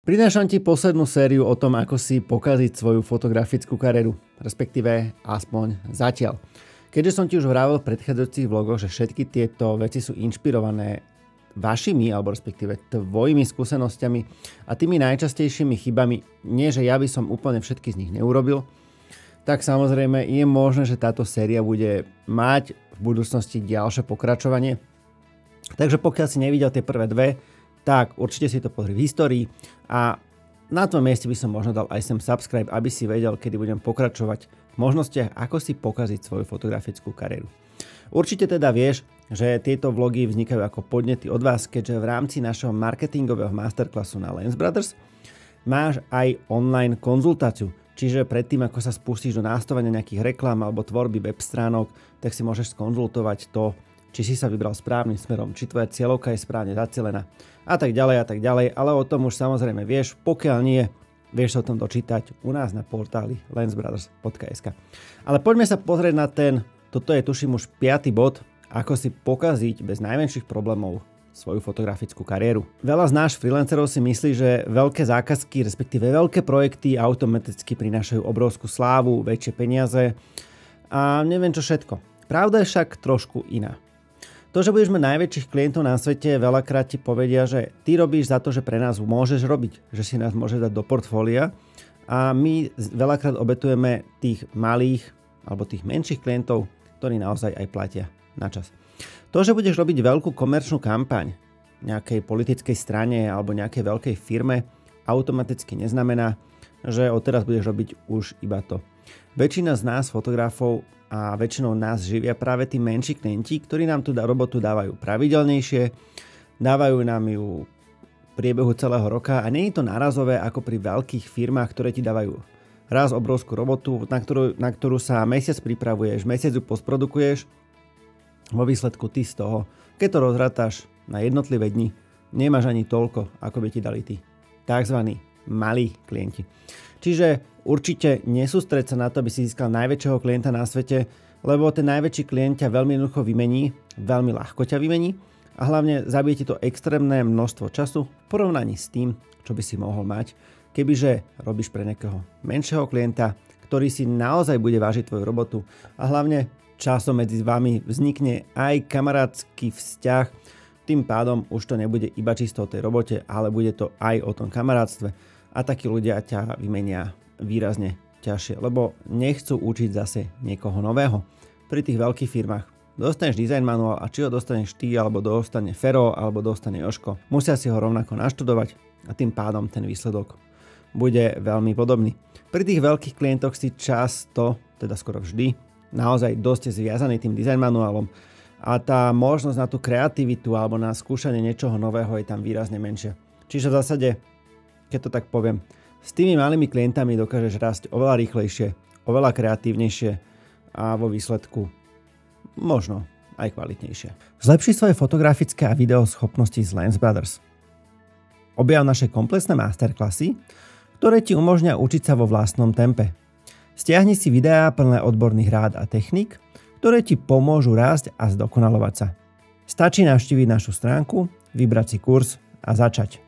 Prinášam ti poslednú sériu o tom, ako si pokaziť svoju fotografickú kariéru, respektíve aspoň zatiaľ. Keďže som ti už vravel v predchádzajúcich vlogoch, že všetky tieto veci sú inšpirované vašimi, alebo respektíve tvojimi skúsenosťami a tými najčastejšími chybami, nie že ja by som úplne všetky z nich neurobil, tak samozrejme je možné, že táto séria bude mať v budúcnosti ďalšie pokračovanie. Takže pokiaľ si nevidel tie prvé dve, tak určite si to pozri v histórii a na tom mieste by som možno dal aj sem subscribe, aby si vedel, kedy budem pokračovať v možnostiach, ako si pokaziť svoju fotografickú kariéru. Určite teda vieš, že tieto vlogy vznikajú ako podnety od vás, keďže v rámci našeho marketingového masterclassu na Lens Brothers máš aj online konzultáciu. Čiže predtým, ako sa spustíš do nastavenia nejakých reklám alebo tvorby web stránok, tak si môžeš skonzultovať to, či si sa vybral správnym smerom, či tvoja cieľovka je správne zacielená a tak ďalej, ale o tom už samozrejme vieš, pokiaľ nie, vieš sa o tom dočítať u nás na portáli lensbrothers.sk. Ale poďme sa pozrieť na toto je tuším už 5. bod, ako si pokaziť bez najmenších problémov svoju fotografickú kariéru. Veľa z náš freelancerov si myslí, že veľké zákazky, respektíve veľké projekty automaticky prinášajú obrovskú slávu, väčšie peniaze a neviem čo všetko. Pravda je však trošku iná. To, že budeš mať najväčších klientov na svete, veľakrát ti povedia, že ty robíš za to, že pre nás môžeš robiť, že si nás môžeš dať do portfólia a my veľakrát obetujeme tých malých alebo tých menších klientov, ktorí naozaj aj platia na čas. To, že budeš robiť veľkú komerčnú kampaň nejakej politickej strane alebo nejakej veľkej firme, automaticky neznamená, že odteraz budeš robiť už iba to. Väčšina z nás, fotografov, a väčšinou nás živia práve tí menší klienti, ktorí nám tú robotu dávajú pravidelnejšie, dávajú nám ju v priebehu celého roka a nie je to nárazové ako pri veľkých firmách, ktoré ti dávajú raz obrovskú robotu, na ktorú sa mesiac pripravuješ, mesiac ju postprodukuješ, vo výsledku ty z toho, keď to rozrátaš na jednotlivé dni, nemáš ani toľko, ako by ti dali tí tzv. Malí klienti. Čiže určite nesústreď sa na to, aby si získal najväčšieho klienta na svete, lebo ten najväčší klient ťa veľmi jednoducho vymení, veľmi ľahko ťa vymení a hlavne zabije ti to extrémne množstvo času v porovnaní s tým, čo by si mohol mať, kebyže robíš pre nejakého menšieho klienta, ktorý si naozaj bude vážiť tvoju robotu a hlavne časom medzi vami vznikne aj kamarátsky vzťah, tým pádom už to nebude iba čisto o tej robote, ale bude to aj o tom kamarátstve a takí ľudia ťa vymenia výrazne ťažšie, lebo nechcú učiť zase niekoho nového. Pri tých veľkých firmách dostaneš design manuál a či ho dostaneš ty, alebo dostane Fero, alebo dostane Jožko, musia si ho rovnako naštudovať a tým pádom ten výsledok bude veľmi podobný. Pri tých veľkých klientoch si často, teda skoro vždy, naozaj dosť zviazaný tým design manuálom a tá možnosť na tú kreativitu alebo na skúšanie niečoho nového je tam výrazne menšia. Čiže v zásade, keď to tak poviem, s tými malými klientami dokážeš rásť oveľa rýchlejšie, oveľa kreatívnejšie a vo výsledku možno aj kvalitnejšie. Zlepši svoje fotografické a video schopnosti z Lens Brothers. Objav naše komplexné masterclassy, ktoré ti umožňa učiť sa vo vlastnom tempe. Stiahni si videá plné odborných rád a techník, ktoré ti pomôžu rásť a zdokonalovať sa. Stačí navštíviť našu stránku, vybrať si kurz a začať.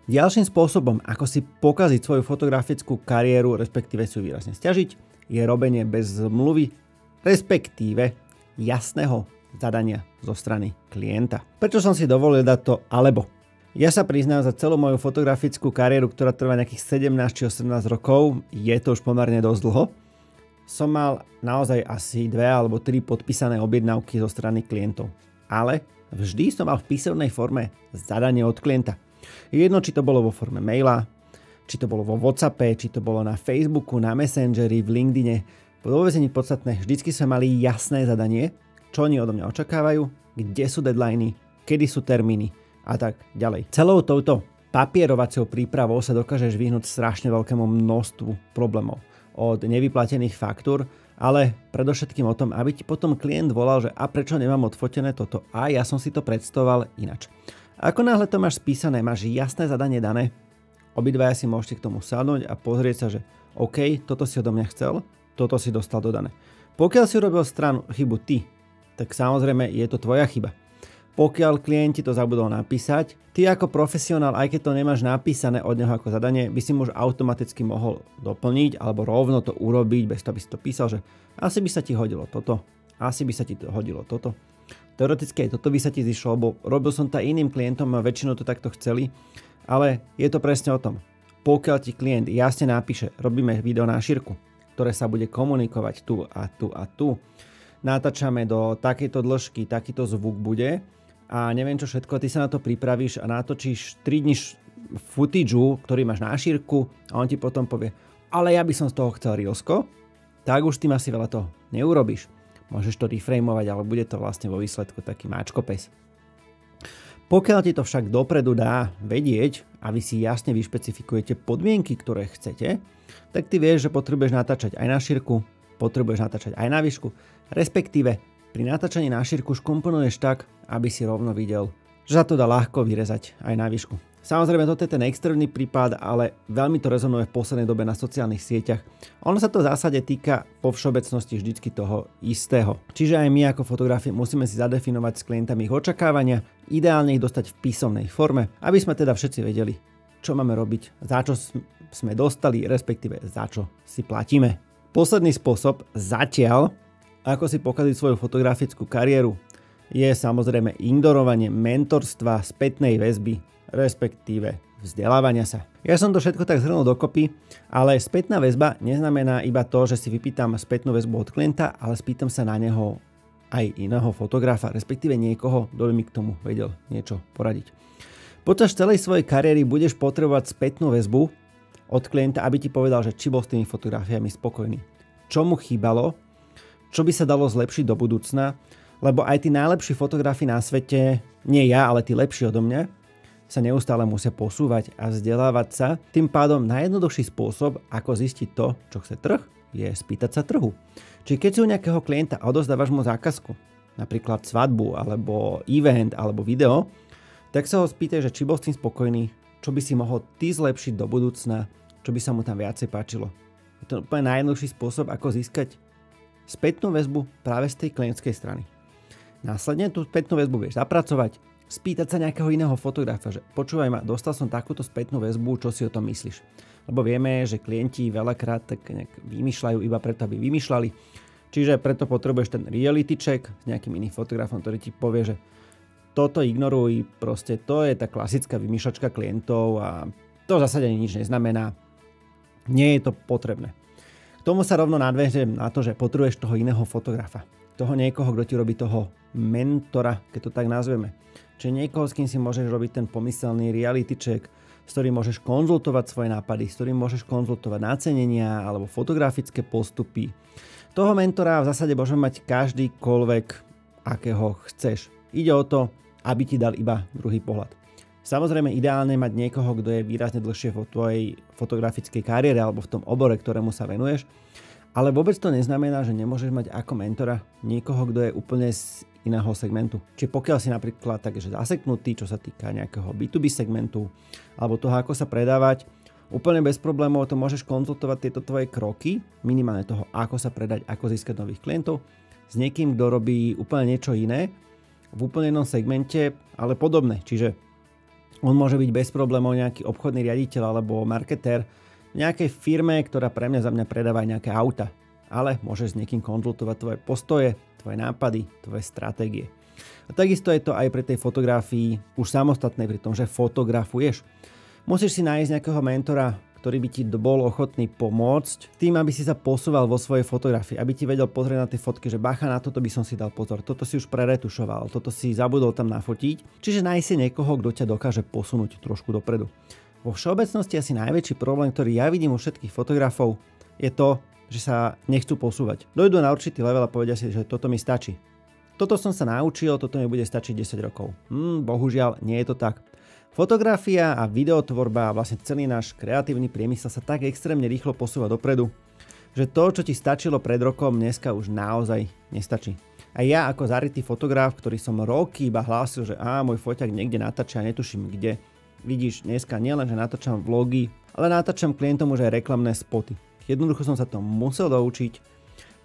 Ďalším spôsobom, ako si pokaziť svoju fotografickú kariéru, respektíve si ju výrazne sťažiť, je robenie bez zmluvy, respektíve jasného zadania zo strany klienta. Prečo som si dovolil dať to alebo? Ja sa priznám, za celú moju fotografickú kariéru, ktorá trvá nejakých 17 či 18 rokov, je to už pomerne dosť dlho, som mal naozaj asi 2 alebo 3 podpísané objednávky zo strany klientov. Ale vždy som mal v písomnej forme zadanie od klienta. Jedno, či to bolo vo forme maila, či to bolo vo WhatsAppe, či to bolo na Facebooku, na Messengeri, v LinkedIne. Vôbec nie podstatné, vždycky sme mali jasné zadanie, čo oni odo mňa očakávajú, kde sú deadliny, kedy sú termíny a tak ďalej. Celou touto papierovacou prípravou sa dokážeš vyhnúť strašne veľkému množstvu problémov. Od nevyplatených faktúr, ale predovšetkým o tom, aby ti potom klient volal, že a prečo nemám odfotené toto a ja som si to predstavoval inač. Ako náhle to máš spísané, máš jasné zadanie dané, obidvaja si môžete k tomu sadnúť a pozrieť sa, že OK, toto si odo mňa chcel, toto si dostal dodané. Pokiaľ si urobil chybu ty, tak samozrejme je to tvoja chyba. Pokiaľ klient ti to zabudol napísať, ty ako profesionál, aj keď to nemáš napísané od neho ako zadanie, by si mu už automaticky mohol doplniť alebo rovno to urobiť, bez toho by si to písal, že asi by sa ti hodilo toto, asi by sa ti hodilo toto. Teoreticky aj toto by sa ti zišlo, lebo robil som to iným klientom a väčšinou to takto chceli, ale je to presne o tom. Pokiaľ ti klient jasne napíše, robíme video na šírku, ktoré sa bude komunikovať tu a tu a tu, natáčame do takejto dĺžky, takýto zvuk bude, a neviem čo všetko, ty sa na to pripravíš a natočíš 3 dní footage, ktorý máš na šírku a on ti potom povie, ale ja by som z toho chcel reelsko, tak už tým asi veľa toho neurobíš. Môžeš to reframovať, ale bude to vlastne vo výsledku taký máčkopes. Pokiaľ ti to však dopredu dá vedieť a vy si jasne vyšpecifikujete podmienky, ktoré chcete, tak ty vieš, že potrebuješ natáčať aj na šírku, potrebuješ natáčať aj na výšku, respektíve pri natáčaní na šírku škomponuješ tak, aby si rovno videl, že sa to dá ľahko vyrezať aj na výšku. Samozrejme, toto je ten extrémny prípad, ale veľmi to rezonuje v poslednej dobe na sociálnych sieťach. Ono sa to v zásade týka po všeobecnosti vždycky toho istého. Čiže aj my ako fotografi musíme si zadefinovať s klientami ich očakávania, ideálne ich dostať v písomnej forme, aby sme teda všetci vedeli, čo máme robiť, za čo sme dostali, respektíve za čo si platíme. Posledný spôsob zatiaľ, ako si pokaziť svoju fotografickú kariéru, je samozrejme ignorovanie mentorstva, spätnej väzby, respektíve vzdelávania sa. Ja som to všetko tak zhrnul dokopy, ale spätná väzba neznamená iba to, že si vypýtam spätnú väzbu od klienta, ale spýtam sa na neho aj iného fotografa, respektíve niekoho, kto by mi k tomu vedel niečo poradiť. Počas celej svojej kariéry budeš potrebovať spätnú väzbu od klienta, aby ti povedal, že či bol s tými fotografiami spokojný. Čo mu chýbalo, čo by sa dalo zlepšiť do budúcna, lebo aj tí najlepší fotografi na svete, nie ja, ale tí lepší odo mňa, sa neustále musia posúvať a vzdelávať sa. Tým pádom najjednoduchší spôsob, ako zistiť to, čo chce trh, je spýtať sa trhu. Čiže keď si u nejakého klienta a odozdávaš mu zákazku, napríklad svadbu, alebo event, alebo video, tak sa ho spýtaj, že či bol s tým spokojný, čo by si mohol ty zlepšiť do budúcna, čo by sa mu tam viacej páčilo. Je to úplne najjednoduchší spôsob, ako získať spätnú väzbu práve z tej klientskej strany. Následne tú spätnú väzbu vieš zapracovať, spýtať sa nejakého iného fotografa, že počúvaj ma, dostal som takúto spätnú väzbu, čo si o tom myslíš. Lebo vieme, že klienti veľakrát tak nejak vymýšľajú iba preto, aby vymýšľali. Čiže preto potrebuješ ten reality check s nejakým iným fotografom, ktorý ti povie, že toto ignoruj, proste to je tá klasická vymýšľačka klientov a to v zásade nič neznamená. Nie je to potrebné. K tomu sa rovno nadväžem na to, že potrebuješ toho iného fotografa. Toho niekoho, kto ti robí toho mentora, keď to tak nazveme. Čiže niekoho, s kým si môžeš robiť ten pomyselný reality check, s ktorým môžeš konzultovať svoje nápady, s ktorým môžeš konzultovať nacenenia alebo fotografické postupy. Toho mentora v zásade môžeme mať každýkoľvek, akého chceš. Ide o to, aby ti dal iba druhý pohľad. Samozrejme ideálne mať niekoho, kto je výrazne dlhšie vo tvojej fotografickej kariére alebo v tom obore, ktorému sa venuješ. Ale vôbec to neznamená, že nemôžeš mať ako mentora niekoho, kto je úplne z iného segmentu. Čiže pokiaľ si napríklad takže zaseknutý, čo sa týka nejakého B2B segmentu alebo toho, ako sa predávať, úplne bez problémov to môžeš konzultovať tieto tvoje kroky, minimálne toho, ako sa predať, ako získať nových klientov, s niekým, kto robí úplne niečo iné, v úplne inom segmente, ale podobné. Čiže on môže byť bez problémov nejaký obchodný riaditeľ alebo marketér v nejakej firme, ktorá pre mňa za mňa predáva nejaké auta. Ale môžeš s niekým konzultovať tvoje postoje, tvoje nápady, tvoje stratégie. A takisto je to aj pri tej fotografii už samostatnej, pri tom, že fotografuješ. Musíš si nájsť nejakého mentora, ktorý by ti bol ochotný pomôcť tým, aby si sa posúval vo svojej fotografii, aby ti vedel pozrieť na tie fotky, že bacha, na toto by som si dal pozor, toto si už preretušoval, toto si zabudol tam nafotiť. Čiže nájsť si niekoho, kto ťa dokáže posunúť trošku dopredu. Vo všeobecnosti asi najväčší problém, ktorý ja vidím u všetkých fotografov, je to, že sa nechcú posúvať. Dojdú na určitý level a povedia si, že toto mi stačí. Toto som sa naučil, toto mi bude stačiť 10 rokov. Bohužiaľ, nie je to tak. Fotografia a videotvorba a vlastne celý náš kreatívny priemysel sa tak extrémne rýchlo posúva dopredu, že to, čo ti stačilo pred rokom, dneska už naozaj nestačí. A ja ako zarytý fotograf, ktorý som roky iba hlásil, že môj foťák niekde natáča a netuším kde. Vidíš, dneska nielen, že natáčam vlogy, ale natáčam klientom už aj reklamné spoty. Jednoducho som sa to musel doučiť,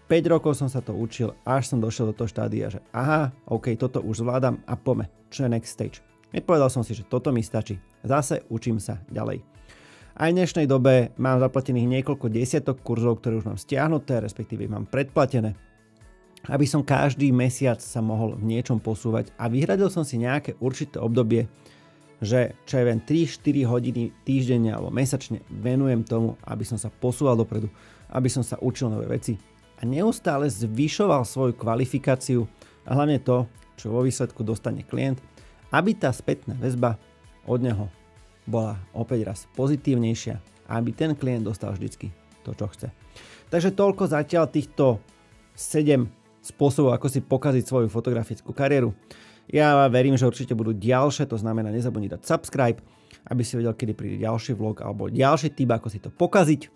5 rokov som sa to učil, až som došiel do toho štádia, že aha, OK, toto už zvládam a poďme, čo je next stage. Nepovedal som si, že toto mi stačí. Zase učím sa ďalej. Aj v dnešnej dobe mám zaplatených niekoľko desiatok kurzov, ktoré už mám stiahnuté, respektíve mám predplatené, aby som každý mesiac sa mohol v niečom posúvať a vyhradil som si nejaké určité obdobie, že čo je len 3-4 hodiny týždenne alebo mesačne venujem tomu, aby som sa posúval dopredu, aby som sa učil nové veci a neustále zvyšoval svoju kvalifikáciu a hlavne to, čo vo výsledku dostane klient, aby tá spätná väzba od neho bola opäť raz pozitívnejšia a aby ten klient dostal vždycky to, čo chce. Takže toľko zatiaľ týchto 7 spôsobov, ako si pokaziť svoju fotografickú kariéru. Ja verím, že určite budú ďalšie, to znamená nezabudni dať subscribe, aby si vedel, kedy príde ďalší vlog alebo ďalší tip, ako si to pokaziť.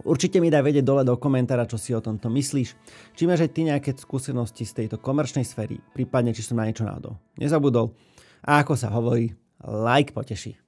Určite mi daj vedieť dole do komentára, čo si o tomto myslíš. Či máš aj ty nejaké skúsenosti z tejto komerčnej sféry, prípadne či som na niečo náhodou nezabudol. A ako sa hovorí, like poteší.